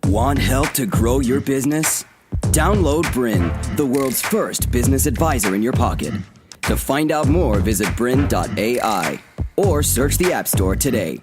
Want help to grow your business? Download BRiN, the world's first business advisor in your pocket. To find out more, visit BRiN.ai or search the App Store today.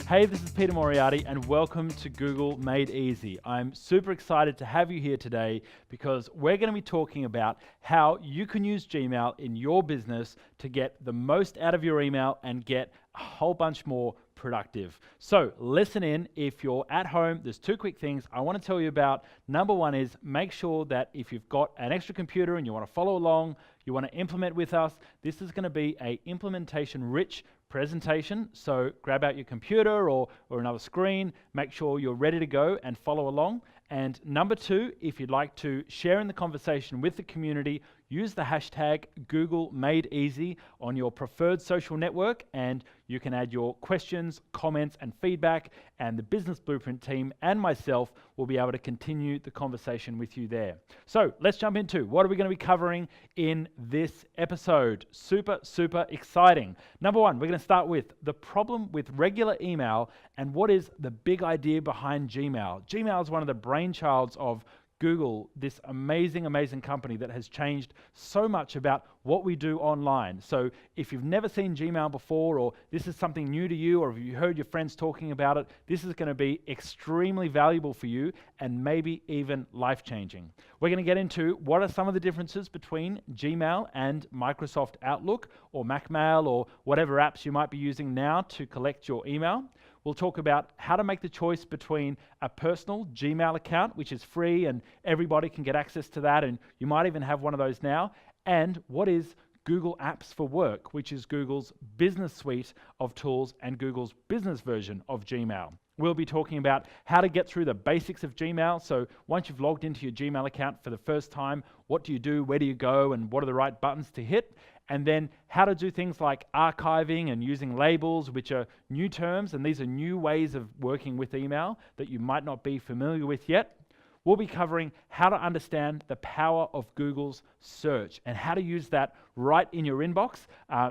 Hey, this is Peter Moriarty and welcome to Google Made Easy. I'm super excited to have you here today because we're going to be talking about how you can use Gmail in your business to get the most out of your email and get a whole bunch more productive. So listen in. If you're at home, there's two quick things I want to tell you about. Number one is make sure that if you've got an extra computer and you want to follow along, you want to implement with us, this is going to be a implementation-rich presentation. So grab out your computer or another screen, make sure you're ready to go and follow along. And number two, if you'd like to share in the conversation with the community, use the hashtag Google Made Easy on your preferred social network, and you can add your questions, comments, and feedback, and the Business Blueprint team and myself will be able to continue the conversation with you there. So let's jump into what are we going to be covering in this episode. Super exciting. Number one, we're going to start with the problem with regular email and what is the big idea behind Gmail. Gmail is one of the brainchilds of Google, this amazing company that has changed so much about what we do online. So if you've never seen Gmail before, or this is something new to you, or if you heard your friends talking about it, this is going to be extremely valuable for you and maybe even life-changing. We're going to get into what are some of the differences between Gmail and Microsoft Outlook or Macmail or whatever apps you might be using now to collect your email. We'll talk about how to make the choice between a personal Gmail account, which is free and everybody can get access to that, and you might even have one of those now, and what is Google Apps for Work, which is Google's business suite of tools and Google's business version of Gmail. We'll be talking about how to get through the basics of Gmail. So once you've logged into your Gmail account for the first time, what do you do, where do you go, and what are the right buttons to hit? And then how to do things like archiving and using labels, which are new terms, and these are new ways of working with email that you might not be familiar with yet. We'll be covering how to understand the power of Google's search and how to use that right in your inbox.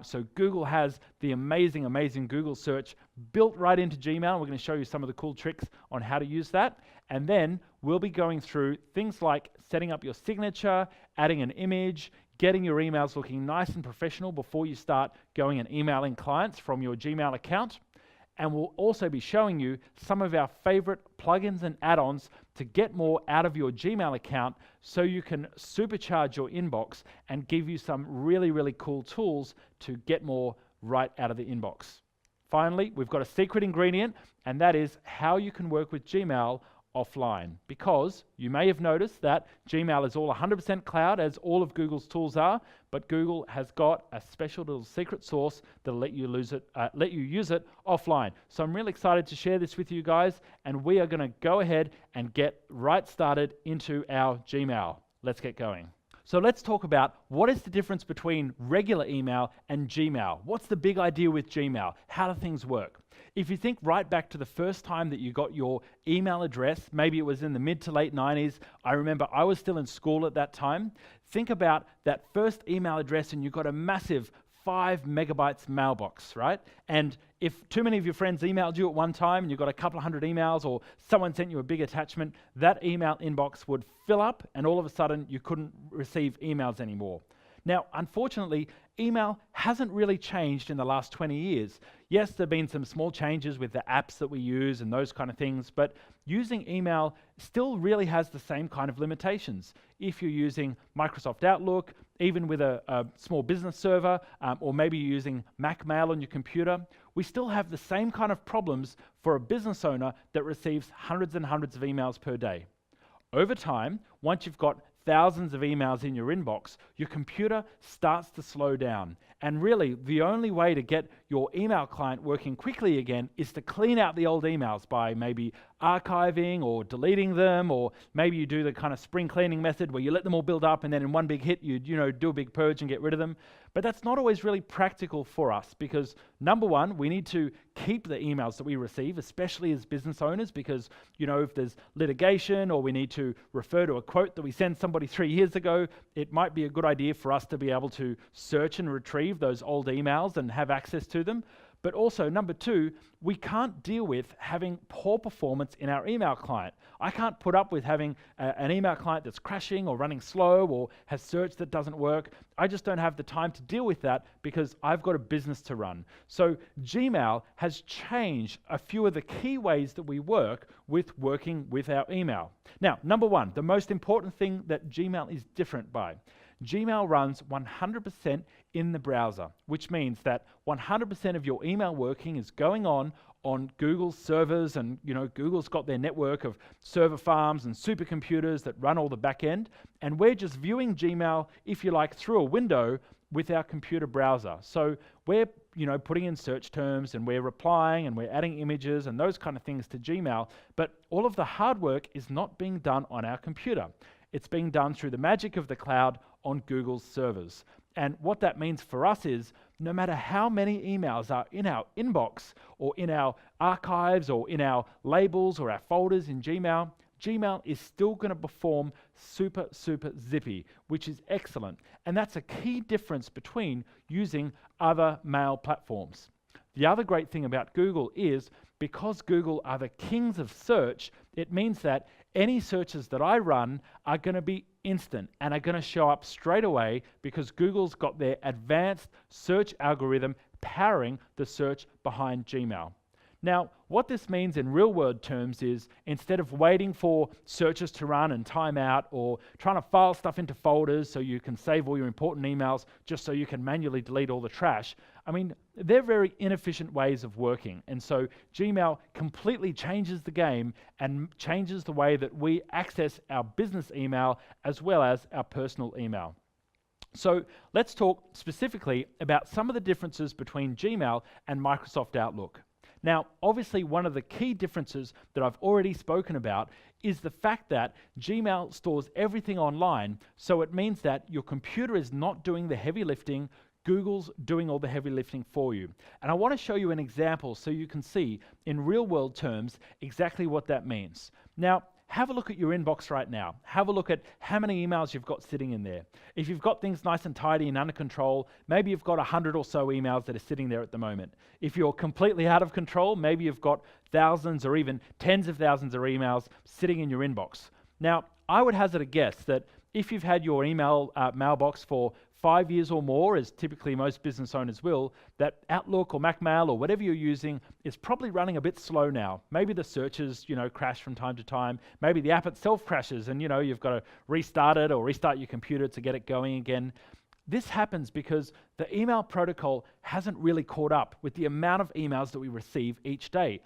So Google has the amazing Google search built right into Gmail. We're going to show you some of the cool tricks on how to use that. And then we'll be going through things like setting up your signature, adding an image, getting your emails looking nice and professional before you start going and emailing clients from your Gmail account. And we'll also be showing you some of our favorite plugins and add-ons to get more out of your Gmail account so you can supercharge your inbox and give you some really cool tools to get more right out of the inbox. Finally, we've got a secret ingredient, and that is how you can work with Gmail offline, because you may have noticed that Gmail is all 100% cloud, as all of Google's tools are, but Google has got a special little secret sauce that'll let you use it offline. So I'm really excited to share this with you guys, and we are going to go ahead and get right started into our Gmail. Let's get going. So let's talk about what is the difference between regular email and Gmail. What's the big idea with Gmail? How do things work? If you think right back to the first time that you got your email address, maybe it was in the mid to late 90s. I remember I was still in school at that time. Think about that first email address and you got a massive 5 megabytes mailbox, right? And if too many of your friends emailed you at one time and you got a couple of hundred emails, or someone sent you a big attachment, that email inbox would fill up and all of a sudden you couldn't receive emails anymore. Now, unfortunately, email hasn't really changed in the last 20 years. Yes, there have been some small changes with the apps that we use and those kind of things, but using email still really has the same kind of limitations. If you're using Microsoft Outlook, even with a small business server, or maybe you're using Macmail on your computer, we still have the same kind of problems for a business owner that receives hundreds and hundreds of emails per day. Over time, once you've got thousands of emails in your inbox, your computer starts to slow down. And really, the only way to get your email client working quickly again is to clean out the old emails by maybe archiving or deleting them, or maybe you do the kind of spring cleaning method where you let them all build up and then in one big hit you do a big purge and get rid of them. But that's not always really practical for us because number one, we need to keep the emails that we receive, especially as business owners, because if there's litigation or we need to refer to a quote that we sent somebody 3 years ago, it might be a good idea for us to be able to search and retrieve those old emails and have access to them. But also, number two, we can't deal with having poor performance in our email client. I can't put up with having an email client that's crashing or running slow or has search that doesn't work. I just don't have the time to deal with that because I've got a business to run. So Gmail has changed a few of the key ways that we work with working with our email. Now, number one, the most important thing that Gmail is different by. Gmail runs 100% in the browser, which means that 100% of your email working is going on Google's servers, and Google's got their network of server farms and supercomputers that run all the back end, and we're just viewing Gmail, if you like, through a window with our computer browser. So we're putting in search terms and we're replying and we're adding images and those kind of things to Gmail, but all of the hard work is not being done on our computer. It's being done through the magic of the cloud on Google's servers. And what that means for us is no matter how many emails are in our inbox or in our archives or in our labels or our folders in Gmail, Gmail is still going to perform super zippy, which is excellent. And that's a key difference between using other mail platforms. The other great thing about Google is because Google are the kings of search, it means that any searches that I run are going to be instant and are going to show up straight away because Google's got their advanced search algorithm powering the search behind Gmail. Now, what this means in real-world terms is instead of waiting for searches to run and time out or trying to file stuff into folders so you can save all your important emails just so you can manually delete all the trash, they're very inefficient ways of working. And so Gmail completely changes the game and changes the way that we access our business email as well as our personal email. So let's talk specifically about some of the differences between Gmail and Microsoft Outlook. Now, obviously, one of the key differences that I've already spoken about is the fact that Gmail stores everything online, so it means that your computer is not doing the heavy lifting, Google's doing all the heavy lifting for you. And I want to show you an example so you can see in real-world terms exactly what that means. Now, have a look at your inbox right now. Have a look at how many emails you've got sitting in there. If you've got things nice and tidy and under control, maybe you've got 100 or so emails that are sitting there at the moment. If you're completely out of control, maybe you've got thousands or even tens of thousands of emails sitting in your inbox. Now, I would hazard a guess that if you've had your email mailbox for 5 years or more, as typically most business owners will, that Outlook or Macmail or whatever you're using is probably running a bit slow now. Maybe the searches, crash from time to time. Maybe the app itself crashes and, you've got to restart it or restart your computer to get it going again. This happens because the email protocol hasn't really caught up with the amount of emails that we receive each day.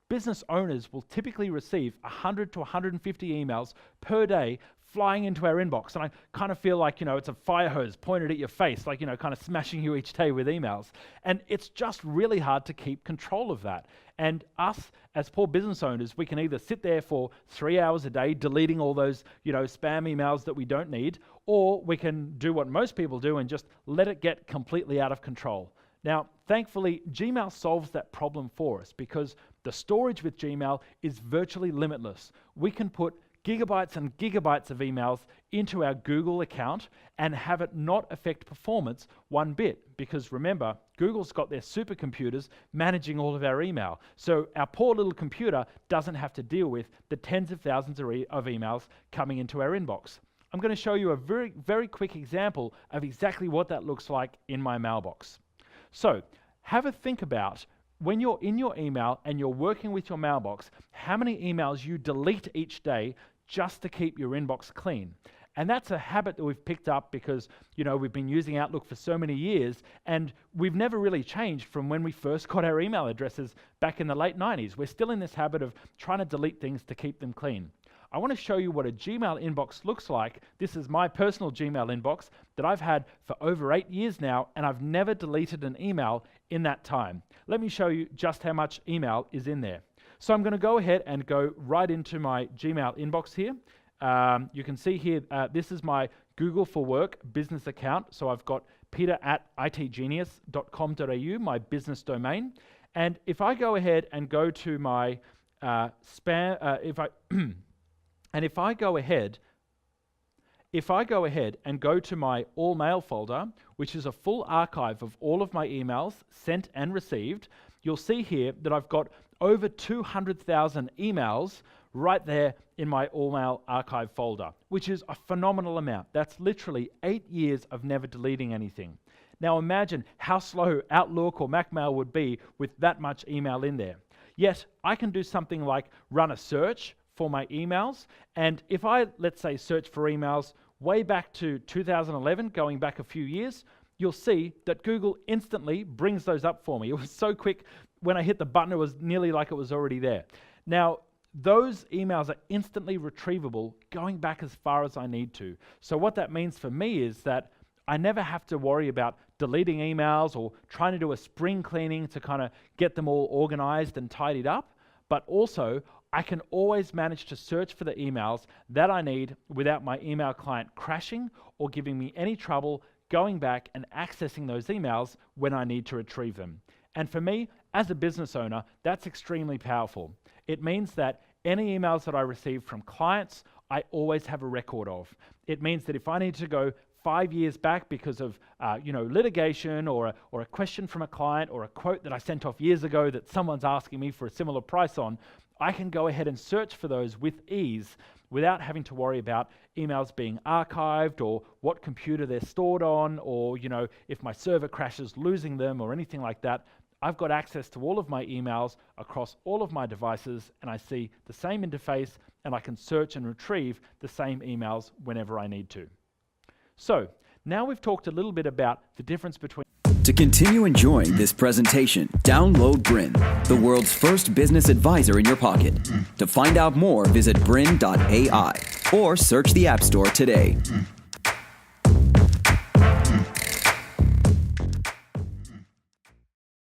Business owners will typically receive 100 to 150 emails per day flying into our inbox. And I kind of feel like, it's a fire hose pointed at your face, like, kind of smashing you each day with emails. And it's just really hard to keep control of that. And us, as poor business owners, we can either sit there for 3 hours a day deleting all those, spam emails that we don't need, or we can do what most people do and just let it get completely out of control. Now, thankfully, Gmail solves that problem for us because the storage with Gmail is virtually limitless. We can put gigabytes and gigabytes of emails into our Google account and have it not affect performance one bit. Because remember, Google's got their supercomputers managing all of our email. So our poor little computer doesn't have to deal with the tens of thousands of emails coming into our inbox. I'm going to show you a very, very quick example of exactly what that looks like in my mailbox. So have a think about when you're in your email and you're working with your mailbox, how many emails you delete each day just to keep your inbox clean. And that's a habit that we've picked up because, we've been using Outlook for so many years and we've never really changed from when we first got our email addresses back in the late 90s. We're still in this habit of trying to delete things to keep them clean. I want to show you what a Gmail inbox looks like. This is my personal Gmail inbox that I've had for over 8 years now, and I've never deleted an email in that time. Let me show you just how much email is in there. So I'm going to go ahead and go right into my Gmail inbox here. You can see here, this is my Google for Work business account. So I've got peter@itgenius.com.au, my business domain. And if I go ahead and go to my spam, if I go ahead and go to my all mail folder, which is a full archive of all of my emails sent and received, you'll see here that I've got over 200,000 emails right there in my all mail archive folder, which is a phenomenal amount. That's literally 8 years of never deleting anything. Now imagine how slow Outlook or Macmail would be with that much email in there. Yet I can do something like run a search for my emails, and if I, let's say, search for emails way back to 2011, going back a few years, you'll see that Google instantly brings those up for me. It was so quick, when I hit the button, it was nearly like it was already there. Now, those emails are instantly retrievable going back as far as I need to. So what that means for me is that I never have to worry about deleting emails or trying to do a spring cleaning to kind of get them all organized and tidied up, but also I can always manage to search for the emails that I need without my email client crashing or giving me any trouble going back and accessing those emails when I need to retrieve them. And for me, as a business owner, that's extremely powerful. It means that any emails that I receive from clients, I always have a record of. It means that if I need to go 5 years back because of litigation or a question from a client or a quote that I sent off years ago that someone's asking me for a similar price on, I can go ahead and search for those with ease without having to worry about emails being archived or what computer they're stored on, or if my server crashes, losing them or anything like that. I've got access to all of my emails across all of my devices, and I see the same interface, and I can search and retrieve the same emails whenever I need to. So now we've talked a little bit about the difference between... To continue enjoying this presentation, download BRiN, the world's first business advisor in your pocket. To find out more, visit BRiN.ai or search the App Store today.